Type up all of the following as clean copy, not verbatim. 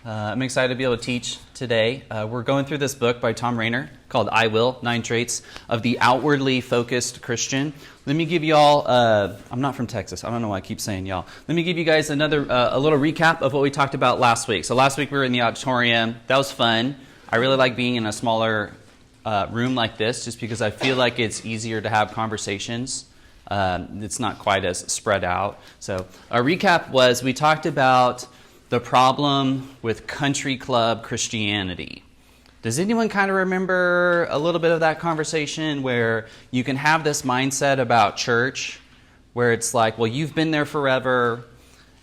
I'm excited to be able to teach today. We're going through this book by Thom Rainer called I Will, 9 Traits of the Outwardly Focused Christian. Let me give you all, I'm not from Texas, I don't know why I keep saying y'all. Let me give you guys a little recap of what we talked about last week. So last week we were in the auditorium. That was fun. I really like being in a smaller room like this just because I feel like it's easier to have conversations. It's not quite as spread out. So our recap was we talked about the problem with country club Christianity. Does anyone kind of remember a little bit of that conversation where you can have this mindset about church where it's like, well, you've been there forever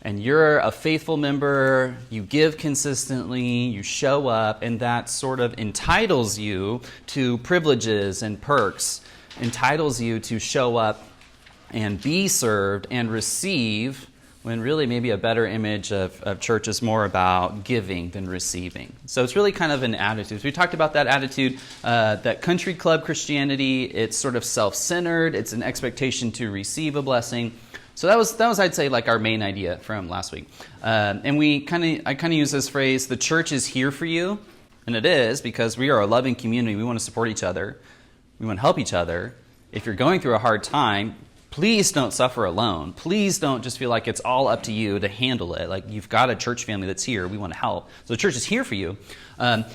and you're a faithful member, you give consistently, you show up, and that sort of entitles you to privileges and perks, entitles you to show up and be served and receive, when really maybe a better image of church is more about giving than receiving. So it's really kind of an attitude. So we talked about that attitude, that country club Christianity, it's sort of self-centered, it's an expectation to receive a blessing. So that was I'd say like our main idea from last week. And I kind of use this phrase, the church is here for you, and it is because we are a loving community. We want to support each other. We want to help each other. If you're going through a hard time, please don't suffer alone. Please don't just feel like it's all up to you to handle it. Like you've got a church family that's here. We want to help. So the church is here for you.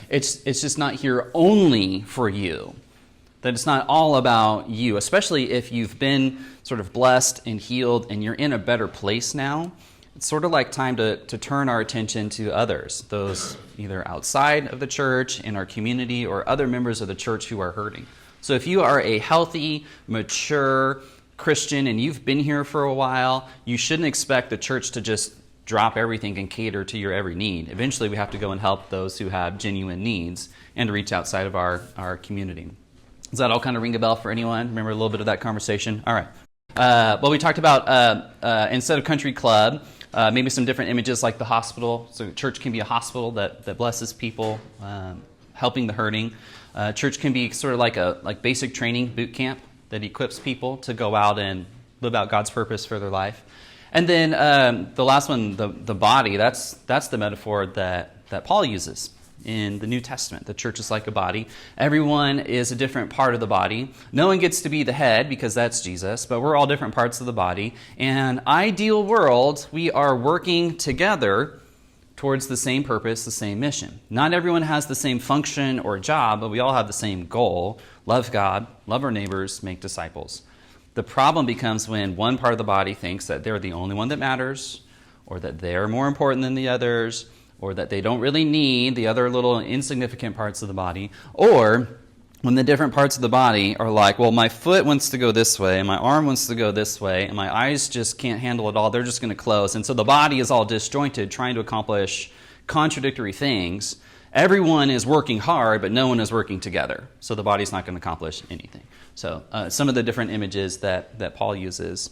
It's just not here only for you. That it's not all about you, especially if you've been sort of blessed and healed and you're in a better place now. It's sort of like time to turn our attention to others, those either outside of the church, in our community, or other members of the church who are hurting. So if you are a healthy, mature Christian and you've been here for a while, you shouldn't expect the church to just drop everything and cater to your every need. Eventually we have to go and help those who have genuine needs and reach outside of our community. Does that all kind of ring a bell for anyone? Remember a little bit of that conversation? All right. Well, we talked about instead of country club, maybe some different images like the hospital. So church can be a hospital that blesses people, helping the hurting. Church can be sort of like basic training boot camp that equips people to go out and live out God's purpose for their life. And then the last one, the body, that's the metaphor that Paul uses in the New Testament. The church is like a body. Everyone is a different part of the body. No one gets to be the head because that's Jesus, but we're all different parts of the body. And ideal world, we are working together towards the same purpose, the same mission. Not everyone has the same function or job, but we all have the same goal. Love God, love our neighbors, make disciples. The problem becomes when one part of the body thinks that they're the only one that matters, or that they're more important than the others, or that they don't really need the other little insignificant parts of the body, or when the different parts of the body are like, well, my foot wants to go this way, and my arm wants to go this way, and my eyes just can't handle it all, they're just going to close. And so the body is all disjointed, trying to accomplish contradictory things. Everyone is working hard, but no one is working together. So the body's not going to accomplish anything. So some of the different images that Paul uses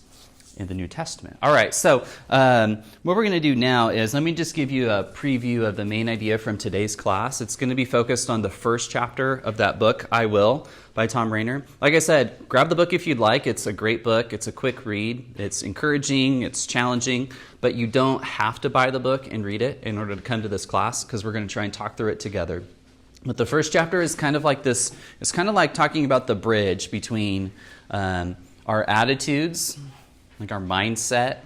in the New Testament. All right, so what we're going to do now is let me just give you a preview of the main idea from today's class. It's going to be focused on the first chapter of that book, I Will, by Thom Rainer. Like I said, grab the book if you'd like. It's a great book. It's a quick read. It's encouraging. It's challenging. But you don't have to buy the book and read it in order to come to this class because we're going to try and talk through it together. But the first chapter is kind of like this. It's kind of like talking about the bridge between our attitudes, like our mindset,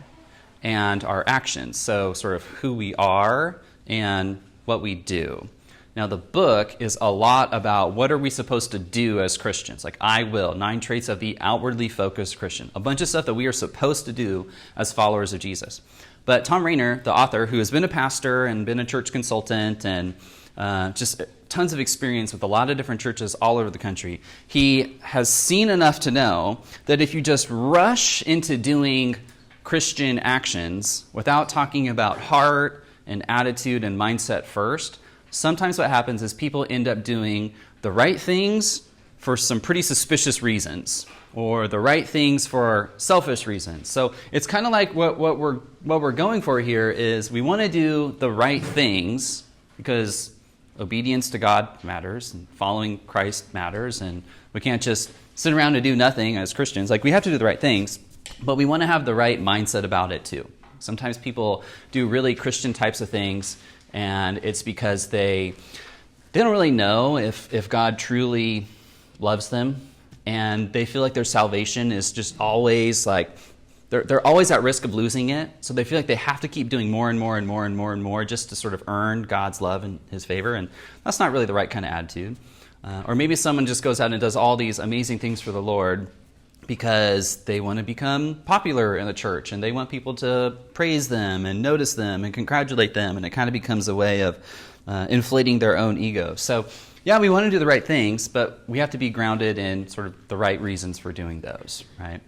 and our actions. So sort of who we are and what we do. Now the book is a lot about what are we supposed to do as Christians. Like I Will, 9 Traits of the Outwardly Focused Christian. A bunch of stuff that we are supposed to do as followers of Jesus. But Thom Rainer, the author, who has been a pastor and been a church consultant and just tons of experience with a lot of different churches all over the country, he has seen enough to know that if you just rush into doing Christian actions without talking about heart and attitude and mindset first, sometimes what happens is people end up doing the right things for some pretty suspicious reasons, or the right things for selfish reasons. So it's kind of like what we're going for here is we want to do the right things because obedience to God matters and following Christ matters, and we can't just sit around and do nothing as Christians. Like we have to do the right things, but we want to have the right mindset about it too. Sometimes people do really Christian types of things And it's because they don't really know if God truly loves them, and they feel like their salvation is just always like, they're always at risk of losing it, so they feel like they have to keep doing more and more and more and more and more just to sort of earn God's love and his favor, and that's not really the right kind of attitude. Or maybe someone just goes out and does all these amazing things for the Lord because they want to become popular in the church, and they want people to praise them and notice them and congratulate them, and it kind of becomes a way of inflating their own ego. So yeah, we want to do the right things, but we have to be grounded in sort of the right reasons for doing those, right?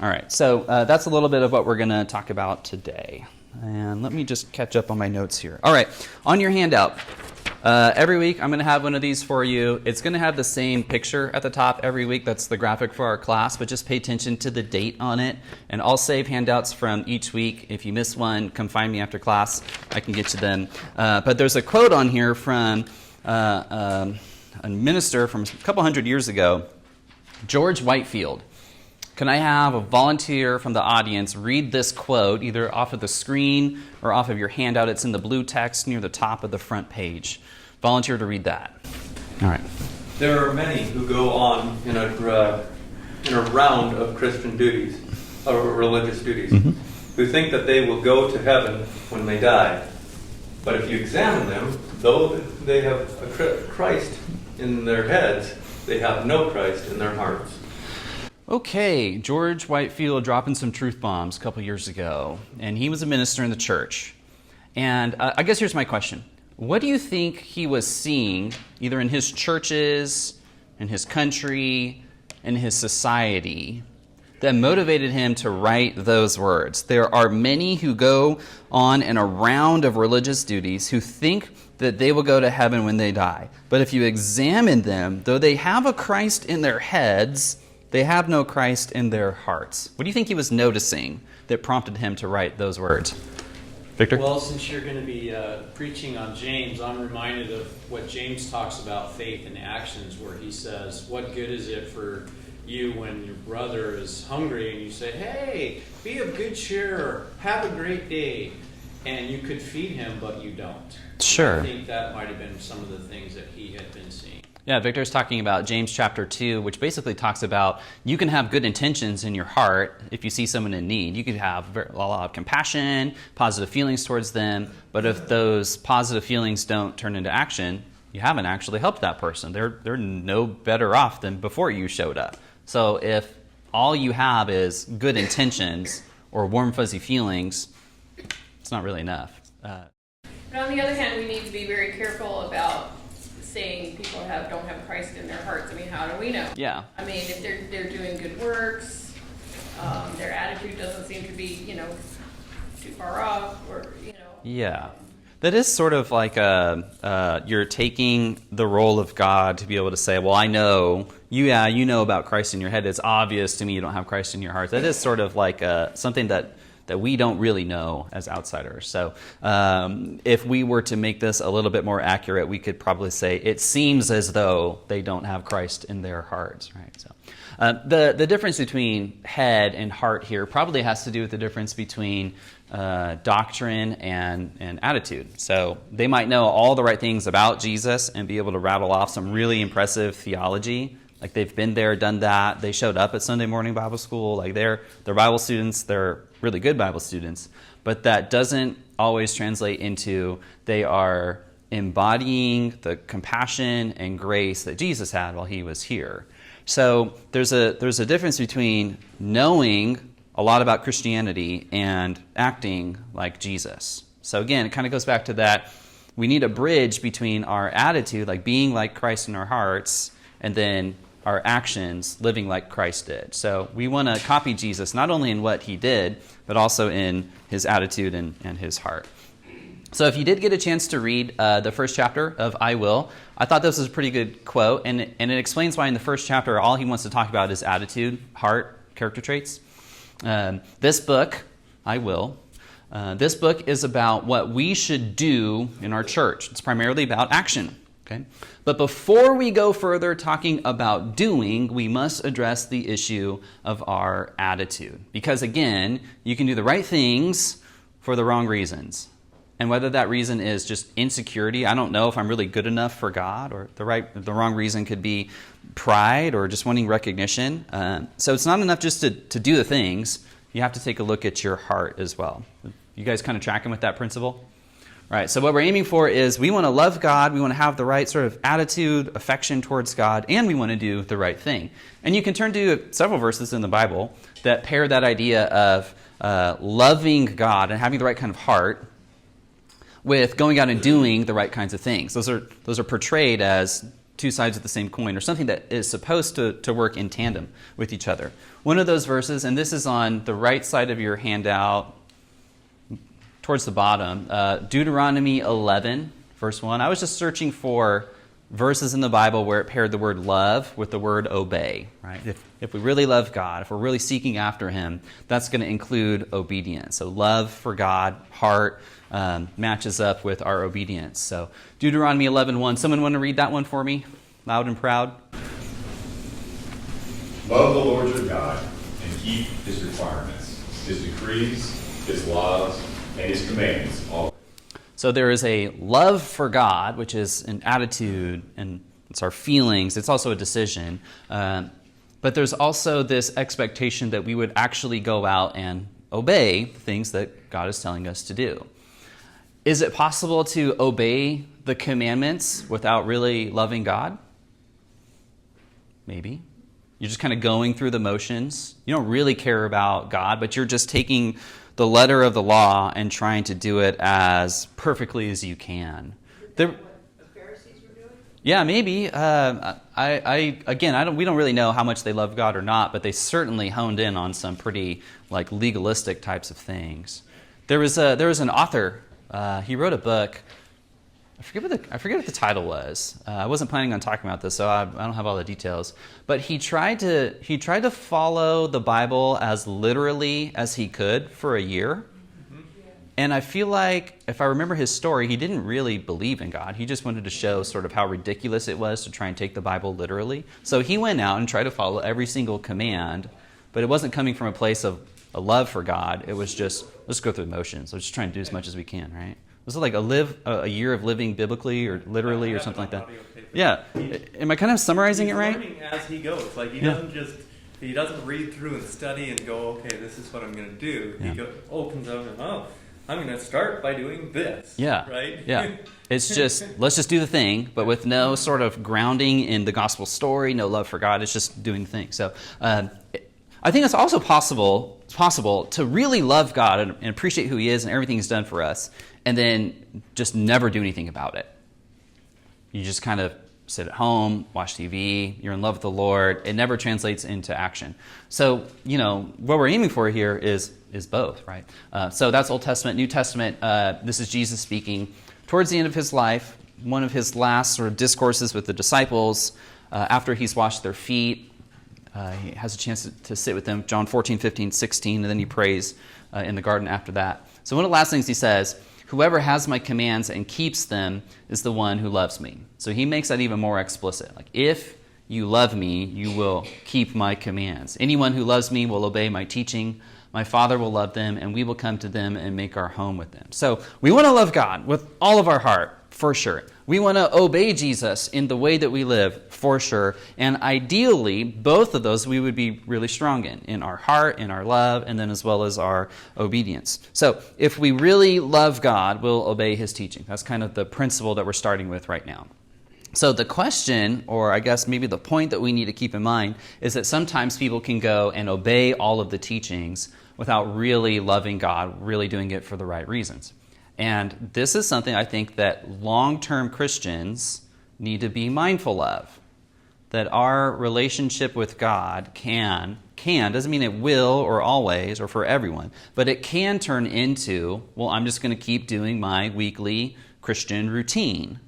All right, so that's a little bit of what we're going to talk about today. And let me just catch up on my notes here. All right, on your handout, every week I'm going to have one of these for you. It's going to have the same picture at the top every week. That's the graphic for our class, but just pay attention to the date on it. And I'll save handouts from each week. If you miss one, come find me after class. I can get you them. But there's a quote on here from a minister from a couple hundred years ago, George Whitefield. Can I have a volunteer from the audience read this quote, either off of the screen or off of your handout? It's in the blue text near the top of the front page. Volunteer to read that. All right. There are many who go on in a round of Christian duties, or religious duties, who think that they will go to heaven when they die. But if you examine them, though they have a Christ in their heads, they have no Christ in their hearts. Okay, George Whitefield dropping some truth bombs a couple years ago, and he was a minister in the church. And I guess here's my question. What do you think he was seeing, either in his churches, in his country, in his society, that motivated him to write those words? There are many who go on in a round of religious duties who think that they will go to heaven when they die. But if you examine them, though they have a Christ in their heads, they have no Christ in their hearts. What do you think he was noticing that prompted him to write those words? Victor? Well, since you're going to be preaching on James, I'm reminded of what James talks about faith in actions, where he says, what good is it for you when your brother is hungry and you say, hey, be of good cheer, have a great day, and you could feed him, but you don't. Sure. And I think that might have been some of the things that he had been seeing. Yeah, Victor's talking about James chapter 2, which basically talks about you can have good intentions in your heart if you see someone in need. You could have a lot of compassion, positive feelings towards them, but if those positive feelings don't turn into action, you haven't actually helped that person. They're no better off than before you showed up. So if all you have is good intentions or warm, fuzzy feelings, it's not really enough. But on the other hand, we need to be very careful about saying people don't have Christ in their hearts. I mean, how do we know? Yeah. I mean, if they're doing good works, their attitude doesn't seem to be, too far off, or, Yeah. That is sort of like you're taking the role of God to be able to say, well, I know, you know about Christ in your head. It's obvious to me you don't have Christ in your heart. That is sort of like something that we don't really know as outsiders. So if we were to make this a little bit more accurate, we could probably say it seems as though they don't have Christ in their hearts, right? So the difference between head and heart here probably has to do with the difference between doctrine and attitude. So they might know all the right things about Jesus and be able to rattle off some really impressive theology. Like they've been there, done that. They showed up at Sunday morning Bible school. Like they're Bible students. They're really good Bible students. But that doesn't always translate into they are embodying the compassion and grace that Jesus had while he was here. So there's a difference between knowing a lot about Christianity and acting like Jesus. So again, it kind of goes back to that. We need a bridge between our attitude, like being like Christ in our hearts, and then our actions living like Christ did. So we want to copy Jesus not only in what he did, but also in his attitude and his heart. So if you did get a chance to read the first chapter of I Will, I thought this was a pretty good quote, and it explains why in the first chapter all he wants to talk about is attitude, heart, character traits. This book, I Will, this book is about what we should do in our church. It's primarily about action. Okay? But before we go further talking about doing, we must address the issue of our attitude. Because again, you can do the right things for the wrong reasons. And whether that reason is just insecurity, I don't know if I'm really good enough for God, or the wrong reason could be pride or just wanting recognition. So it's not enough just to do the things. You have to take a look at your heart as well. You guys kind of tracking with that principle? Right, so what we're aiming for is we want to love God, we want to have the right sort of attitude, affection towards God, and we want to do the right thing. And you can turn to several verses in the Bible that pair that idea of loving God and having the right kind of heart with going out and doing the right kinds of things. Those are portrayed as two sides of the same coin, or something that is supposed to work in tandem with each other. One of those verses, and this is on the right side of your handout, towards the bottom, Deuteronomy 11, verse 1. I was just searching for verses in the Bible where it paired the word love with the word obey. Right? If we really love God, if we're really seeking after Him, that's going to include obedience. So love for God, heart, matches up with our obedience. So Deuteronomy 11:1. Someone want to read that one for me, loud and proud? Love the Lord your God and keep His requirements, His decrees, His laws, and His commandments. So there is a love for God, which is an attitude, and it's our feelings. It's also a decision. But there's also this expectation that we would actually go out and obey the things that God is telling us to do. Is it possible to obey the commandments without really loving God? Maybe. You're just kind of going through the motions. You don't really care about God, but you're just taking the letter of the law and trying to do it as perfectly as you can. Is that what the Pharisees were doing? Yeah, maybe. We don't really know how much they love God or not, but they certainly honed in on some pretty legalistic types of things. There was an author. He wrote a book. I forget what the title was. I wasn't planning on talking about this, so I don't have all the details. But he tried to follow the Bible as literally as he could for a year. Mm-hmm. And I feel like, if I remember his story, he didn't really believe in God. He just wanted to show sort of how ridiculous it was to try and take the Bible literally. So he went out and tried to follow every single command, but it wasn't coming from a place of a love for God. It was just, let's go through the motions. Let's just try and do as much as we can, right? Was it like a year of living biblically or literally or something like that? Yeah. Am I kind of summarizing it right? He's learning as he goes. He doesn't read through and study and go, okay, this is what I'm going to do. Yeah. He opens up and, I'm going to start by doing this. Yeah. Right? Yeah. It's just, let's just do the thing, but with no sort of grounding in the gospel story, no love for God. It's just doing the thing. So I think it's also possible to really love God and appreciate who He is and everything He's done for us, and then just never do anything about it. You just kind of sit at home, watch TV, you're in love with the Lord. It never translates into action. So, what we're aiming for here is both, right? So that's Old Testament. New Testament, this is Jesus speaking. Towards the end of His life, one of His last sort of discourses with the disciples, after He's washed their feet, he has a chance to sit with them, John 14, 15, 16, and then He prays in the garden after that. So one of the last things He says, whoever has my commands and keeps them is the one who loves me. So He makes that even more explicit. If you love me, you will keep my commands. Anyone who loves me will obey my teaching. My Father will love them, and we will come to them and make our home with them. So we want to love God with all of our heart, for sure. We want to obey Jesus in the way that we live, for sure. And ideally, both of those we would be really strong in our heart, in our love, and then as well as our obedience. So if we really love God, we'll obey His teaching. That's kind of the principle that we're starting with right now. So the question, or I guess maybe the point that we need to keep in mind, is that sometimes people can go and obey all of the teachings without really loving God, really doing it for the right reasons. And this is something I think that long-term Christians need to be mindful of. That our relationship with God can, doesn't mean it will or always or for everyone, but it can turn into, I'm just going to keep doing my weekly Christian routine.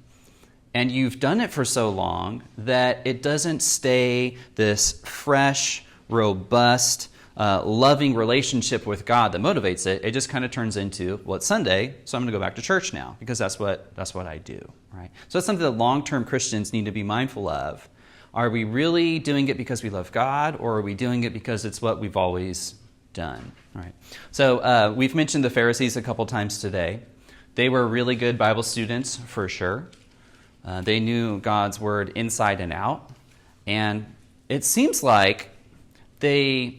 And you've done it for so long that it doesn't stay this fresh, robust, loving relationship with God that motivates it. It just kind of turns into, it's Sunday, so I'm going to go back to church now because that's what I do, right? So that's something that long-term Christians need to be mindful of. Are we really doing it because we love God, or are we doing it because it's what we've always done? All right. So we've mentioned the Pharisees a couple times today. They were really good Bible students, for sure. They knew God's word inside and out. And it seems like the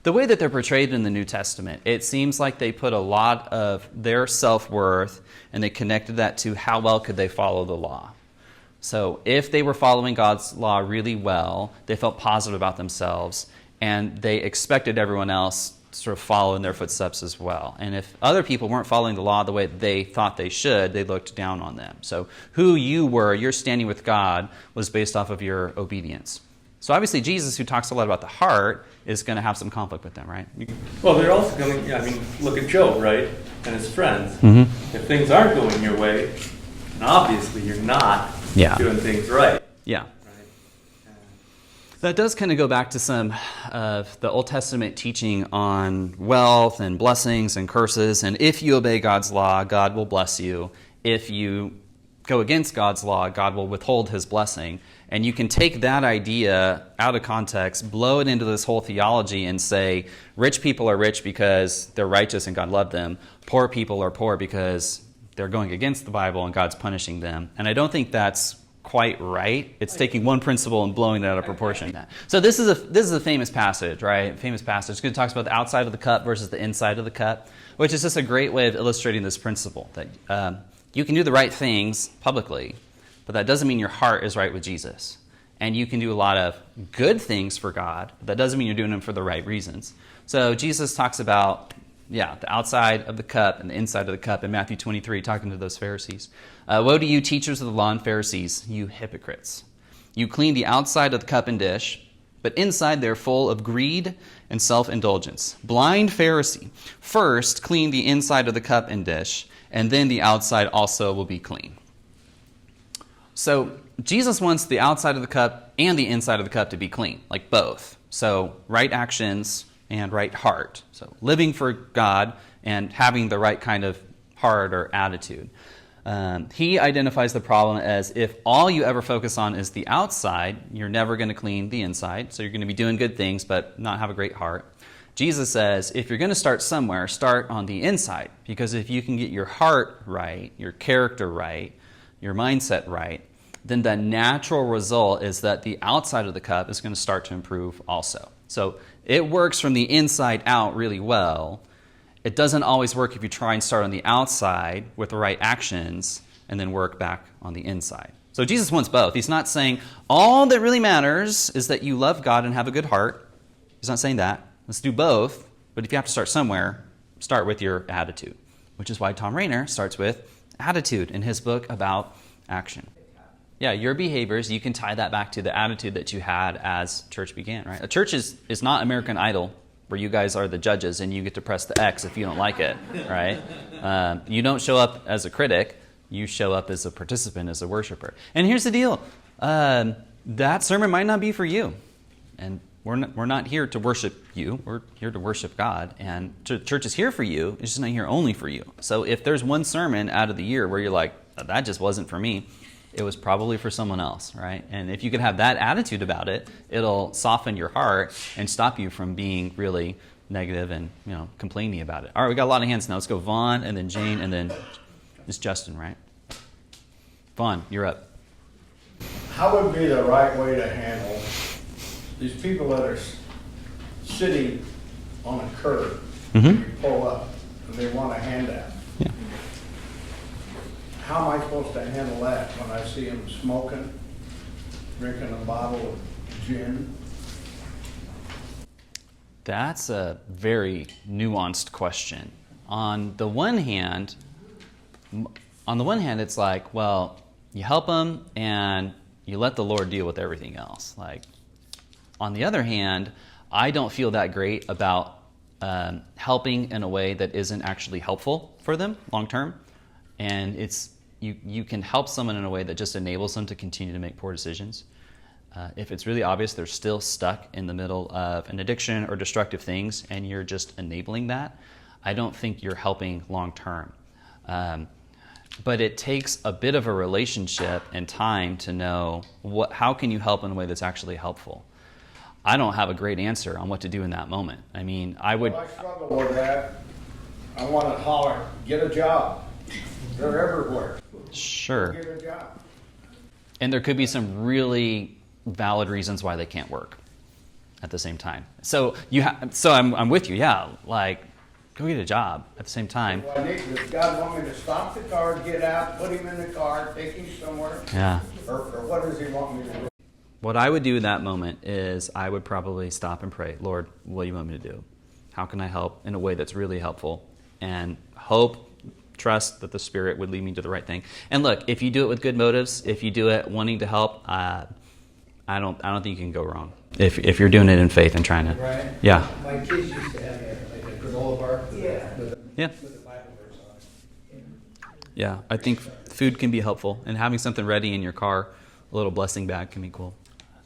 way that they're portrayed in the New Testament, it seems like they put a lot of their self-worth and they connected that to how well could they follow the law. So if they were following God's law really well, they felt positive about themselves, and they expected everyone else to sort of follow in their footsteps as well. And if other people weren't following the law the way they thought they should, they looked down on them. So who you were, your standing with God, was based off of your obedience. So obviously Jesus, who talks a lot about the heart, is going to have some conflict with them, right? Well, they're also going to, look at Job, right? And his friends. Mm-hmm. If things aren't going your way, and obviously you're not doing things right. Yeah. Right? That does kind of go back to some of the Old Testament teaching on wealth and blessings and curses. And if you obey God's law, God will bless you. If you go against God's law, God will withhold his blessing. And you can take that idea out of context, blow it into this whole theology and say, rich people are rich because they're righteous and God loved them. Poor people are poor because they're going against the Bible and God's punishing them. And I don't think that's quite right. It's taking one principle and blowing it out of proportion. So this is a famous passage, right? Famous passage. It talks about the outside of the cup versus the inside of the cup, which is just a great way of illustrating this principle that you can do the right things publicly, but that doesn't mean your heart is right with Jesus. And you can do a lot of good things for God, but that doesn't mean you're doing them for the right reasons. So Jesus talks about, the outside of the cup and the inside of the cup in Matthew 23, talking to those Pharisees. Woe to you, teachers of the law and Pharisees, you hypocrites. You clean the outside of the cup and dish, but inside they're full of greed and self-indulgence. Blind Pharisee, first clean the inside of the cup and dish, and then the outside also will be clean. So Jesus wants the outside of the cup and the inside of the cup to be clean, like both. So right actions and right heart. So living for God and having the right kind of heart or attitude. He identifies the problem as if all you ever focus on is the outside, you're never going to clean the inside. So you're going to be doing good things but not have a great heart. Jesus says, if you're going to start somewhere, start on the inside. Because if you can get your heart right, your character right, your mindset right, then the natural result is that the outside of the cup is going to start to improve also. So it works from the inside out really well. It doesn't always work if you try and start on the outside with the right actions and then work back on the inside. So Jesus wants both. He's not saying all that really matters is that you love God and have a good heart. He's not saying that. Let's do both. But if you have to start somewhere, start with your attitude, which is why Thom Rainer starts with attitude in his book about action. Yeah, your behaviors, you can tie that back to the attitude that you had as church began, right? A church is not American Idol, where you guys are the judges and you get to press the X if you don't like it, right? You don't show up as a critic. You show up as a participant, as a worshiper. And here's the deal. That sermon might not be for you. And we're not here to worship you. We're here to worship God. And church is here for you. It's just not here only for you. So if there's one sermon out of the year where you're like, that just wasn't for me, it was probably for someone else, right? And if you can have that attitude about it, it'll soften your heart and stop you from being really negative and, complaining about it. All right, we got a lot of hands now. Let's go Vaughn, and then Jane, and then it's Justin, right? Vaughn, you're up. How would be the right way to handle these people that are sitting on a curb, you pull up, and they want a handout? Yeah. How am I supposed to handle that when I see them smoking, drinking a bottle of gin? That's a very nuanced question. On the one hand, it's like, well, you help them and you let the Lord deal with everything else. Like, on the other hand, I don't feel that great about helping in a way that isn't actually helpful for them long term. And you can help someone in a way that just enables them to continue to make poor decisions. If it's really obvious they're still stuck in the middle of an addiction or destructive things and you're just enabling that, I don't think you're helping long term. But it takes a bit of a relationship and time to know how can you help in a way that's actually helpful. I don't have a great answer on what to do in that moment. I mean, I would... Well, I struggle with that. I want to holler, get a job. They're everywhere. Sure. Get a job. And there could be some really valid reasons why they can't work at the same time. So I'm with you. Yeah, like go get a job at the same time. Well, does God want me to stop the car, get out, put him in the car, take him somewhere? Yeah. Or what does he want me to do? What I would do in that moment is I would probably stop and pray, Lord, what do you want me to do? How can I help in a way that's really helpful? And trust that the Spirit would lead me to the right thing. And look, if you do it with good motives, if you do it wanting to help, I don't think you can go wrong. If you're doing it in faith and trying to. Bryan? Yeah. My kids used to have a granola bar with Yeah. a Bible verse on it. Yeah, I think food can be helpful, and having something ready in your car, a little blessing bag, can be cool.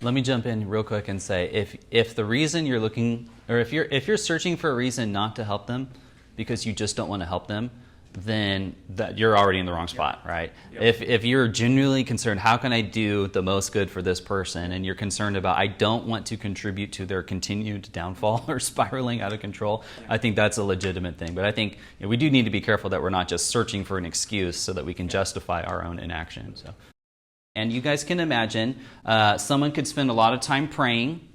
Let me jump in real quick and say, if the reason you're looking, or if you're searching for a reason not to help them because you just don't want to help them, then that you're already in the wrong spot, right? Yep. If you're genuinely concerned, how can I do the most good for this person, and you're concerned about, I don't want to contribute to their continued downfall or spiraling out of control, I think that's a legitimate thing. But I think we do need to be careful that we're not just searching for an excuse so that we can justify our own inaction. So, and you guys can imagine someone could spend a lot of time praying,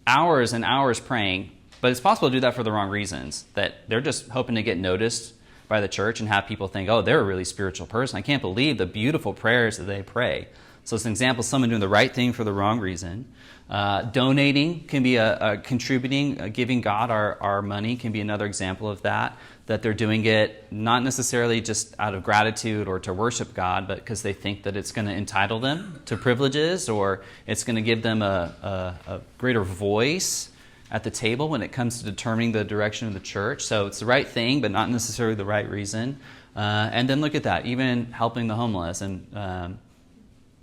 hours and hours praying, but it's possible to do that for the wrong reasons, that they're just hoping to get noticed by the church and have people think, oh, they're a really spiritual person. I can't believe the beautiful prayers that they pray. So it's an example of someone doing the right thing for the wrong reason. Donating can be a contributing, giving God our money can be another example of that they're doing it not necessarily just out of gratitude or to worship God, but because they think that it's going to entitle them to privileges, or it's going to give them a greater voice at the table when it comes to determining the direction of the church. So it's the right thing, but not necessarily the right reason. And then look at that, even helping the homeless. And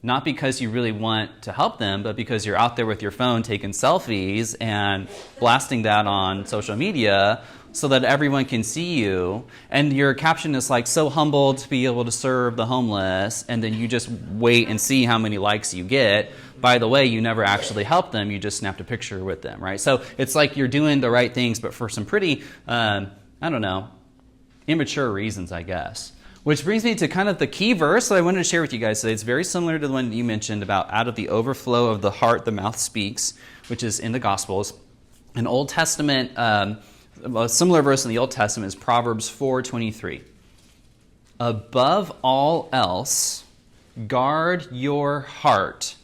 not because you really want to help them, but because you're out there with your phone taking selfies and blasting that on social media so that everyone can see you. And your caption is like, so humbled to be able to serve the homeless. And then you just wait and see how many likes you get. By the way, you never actually helped them. You just snapped a picture with them, right? So it's like you're doing the right things, but for some pretty, immature reasons, I guess. Which brings me to kind of the key verse that I wanted to share with you guys today. It's very similar to the one that you mentioned about out of the overflow of the heart, the mouth speaks, which is in the Gospels. An Old Testament, a similar verse in the Old Testament is Proverbs 4:23. Above all else, guard your heart,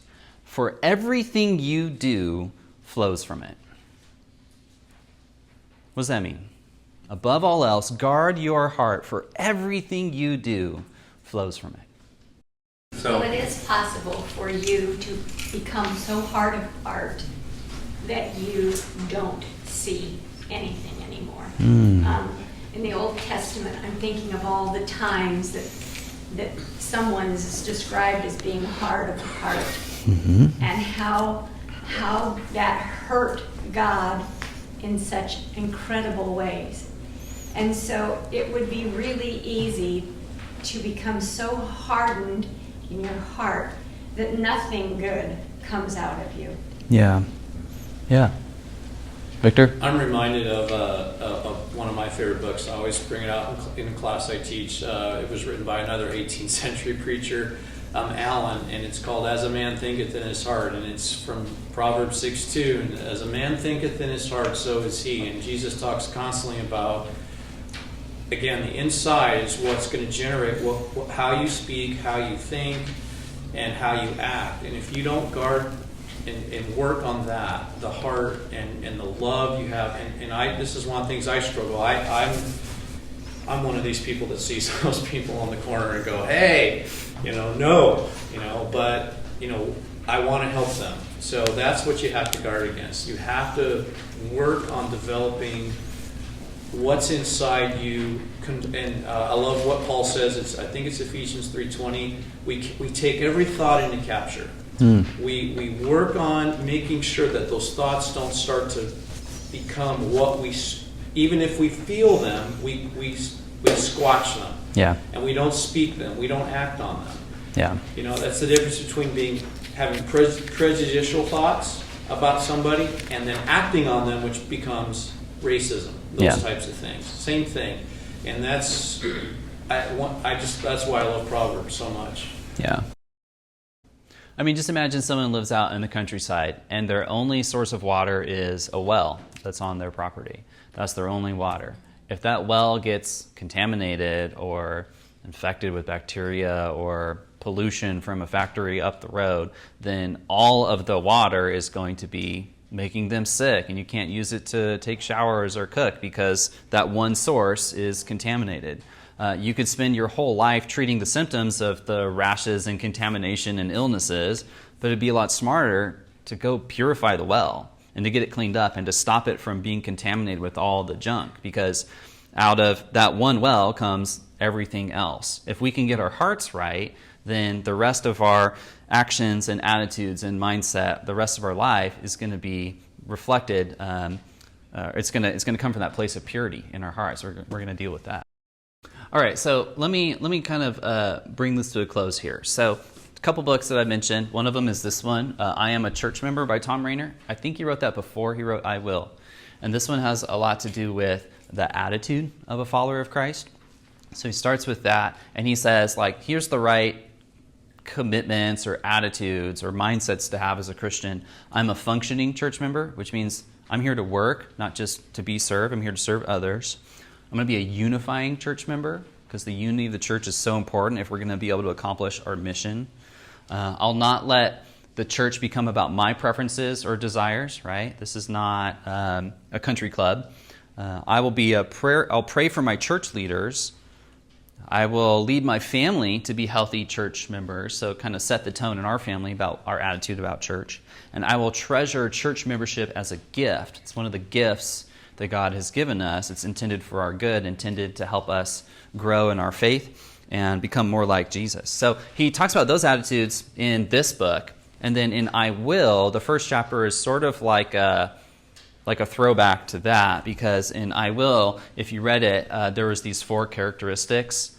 for everything you do flows from it. What does that mean? Above all else, guard your heart, for everything you do flows from it. So it is possible for you to become so hard of heart that you don't see anything anymore. In the Old Testament, I'm thinking of all the times that someone is described as being hard of heart, and how that hurt God in such incredible ways. And so it would be really easy to become so hardened in your heart that nothing good comes out of you. Yeah. Victor? I'm reminded of one of my favorite books. I always bring it out in a class I teach. It was written by another 18th century preacher, Allen, and it's called As a Man Thinketh in His Heart, and it's from Proverbs 6:2. And as a man thinketh in his heart, so is he. And Jesus talks constantly about, again, the inside is what's going to generate how you speak, how you think, and how you act. And if you don't guard and work on that, the heart and the love you have, and this is one of the things I struggle. I'm one of these people that sees those people on the corner and go, hey, no, but I want to help them. So that's what you have to guard against. You have to work on developing what's inside you. And I love what Paul says. I think it's Ephesians 3:20. We take every thought into capture. We work on making sure that those thoughts don't start to become what we, even if we feel them, we squash them. Yeah. And we don't speak them. We don't act on them. Yeah. That's the difference between having prejudicial thoughts about somebody and then acting on them, which becomes racism. Those types of things. Same thing. And that's that's why I love Proverbs so much. Yeah. I mean, just imagine someone lives out in the countryside and their only source of water is a well that's on their property. That's their only water. If that well gets contaminated or infected with bacteria or pollution from a factory up the road, then all of the water is going to be making them sick, and you can't use it to take showers or cook because that one source is contaminated. You could spend your whole life treating the symptoms of the rashes and contamination and illnesses, but it'd be a lot smarter to go purify the well and to get it cleaned up and to stop it from being contaminated with all the junk, because out of that one well comes everything else. If we can get our hearts right, then the rest of our actions and attitudes and mindset, the rest of our life is going to be reflected. It's going to come from that place of purity in our hearts. We're going to deal with that. All right, so let me kind of bring this to a close here. So a couple books that I mentioned. One of them is this one, I Am a Church Member by Thom Rainer. I think he wrote that before he wrote I Will. And this one has a lot to do with the attitude of a follower of Christ. So he starts with that, and he says, like, here's the right commitments or attitudes or mindsets to have as a Christian. I'm a functioning church member, which means I'm here to work, not just to be served. I'm here to serve others. I'm going to be a unifying church member because the unity of the church is so important if we're going to be able to accomplish our mission. I'll not let the church become about my preferences or desires, right? This is not a country club. I'll pray for my church leaders. I will lead my family to be healthy church members, so kind of set the tone in our family about our attitude about church. And I will treasure church membership as a gift. It's one of the gifts that God has given us. It's intended for our good, intended to help us grow in our faith and become more like Jesus. So he talks about those attitudes in this book. And then in I Will, the first chapter is sort of like a throwback to that, because in I Will, if you read it, there was these 4 characteristics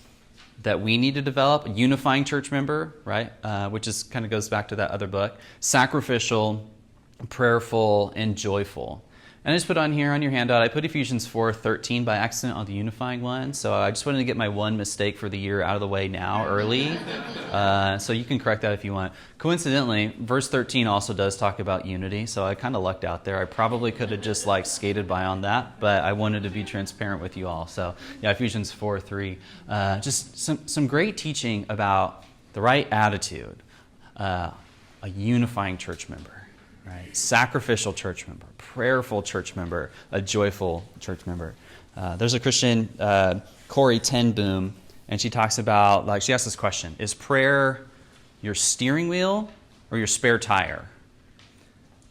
that we need to develop. A unifying church member, right, which is kind of goes back to that other book. Sacrificial, prayerful, and joyful. And I just put on here on your handout, I put Ephesians 4:13 by accident on the unifying one. So I just wanted to get my one mistake for the year out of the way now, early. So you can correct that if you want. Coincidentally, verse 13 also does talk about unity. So I kind of lucked out there. I probably could have just skated by on that, but I wanted to be transparent with you all. So yeah, Ephesians 4:3. Just some great teaching about the right attitude, a unifying church member. Right, sacrificial church member, prayerful church member, a joyful church member. There's a Christian, Corrie ten Boom, and she talks about, she asks this question: is prayer your steering wheel or your spare tire?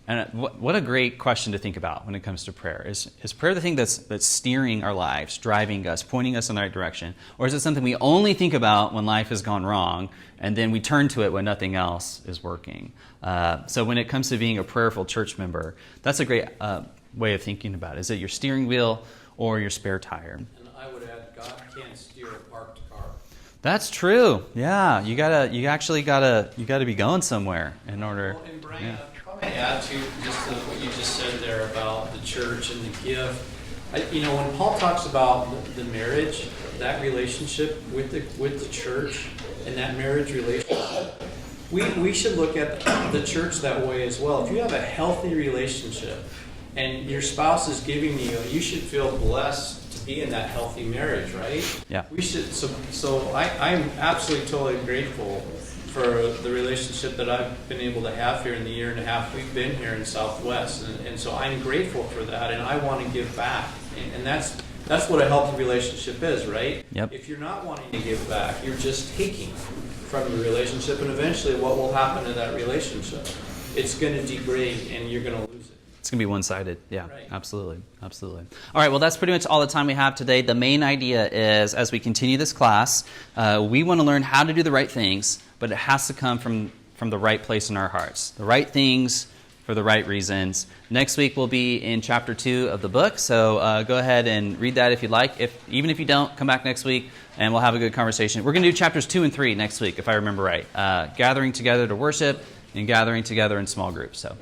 And what a great question to think about when it comes to prayer. Is prayer the thing that's steering our lives, driving us, pointing us in the right direction? Or is it something we only think about when life has gone wrong, and then we turn to it when nothing else is working? So when it comes to being a prayerful church member, that's a great way of thinking about it. Is it your steering wheel or your spare tire? And I would add, God can't steer a parked car. That's true. Yeah, you gotta be going somewhere in order. Well, and Bryan, Yeah. I add to just what you just said there about the church and the gift. When Paul talks about the marriage, that relationship with the church and that marriage relationship, we should look at the church that way as well. If you have a healthy relationship and your spouse is giving you should feel blessed to be in that healthy marriage, right? Yeah. We should. So I'm absolutely totally grateful for the relationship that I've been able to have here in the year and a half we've been here in Southwest. And so I'm grateful for that, and I want to give back. And that's what a healthy relationship is, right? Yep. If you're not wanting to give back, you're just taking from your relationship, and eventually what will happen to that relationship? It's going to degrade, and you're going to lose it. It's going to be one-sided. Yeah, Right. Absolutely. All right, well, that's pretty much all the time we have today. The main idea is, as we continue this class, we want to learn how to do the right things, but it has to come from the right place in our hearts. The right things for the right reasons. Next week we'll be in chapter 2 of the book, so go ahead and read that if you'd like. Even if you don't, come back next week and we'll have a good conversation. We're going to do chapters 2 and 3 next week, if I remember right. Gathering together to worship and gathering together in small groups. So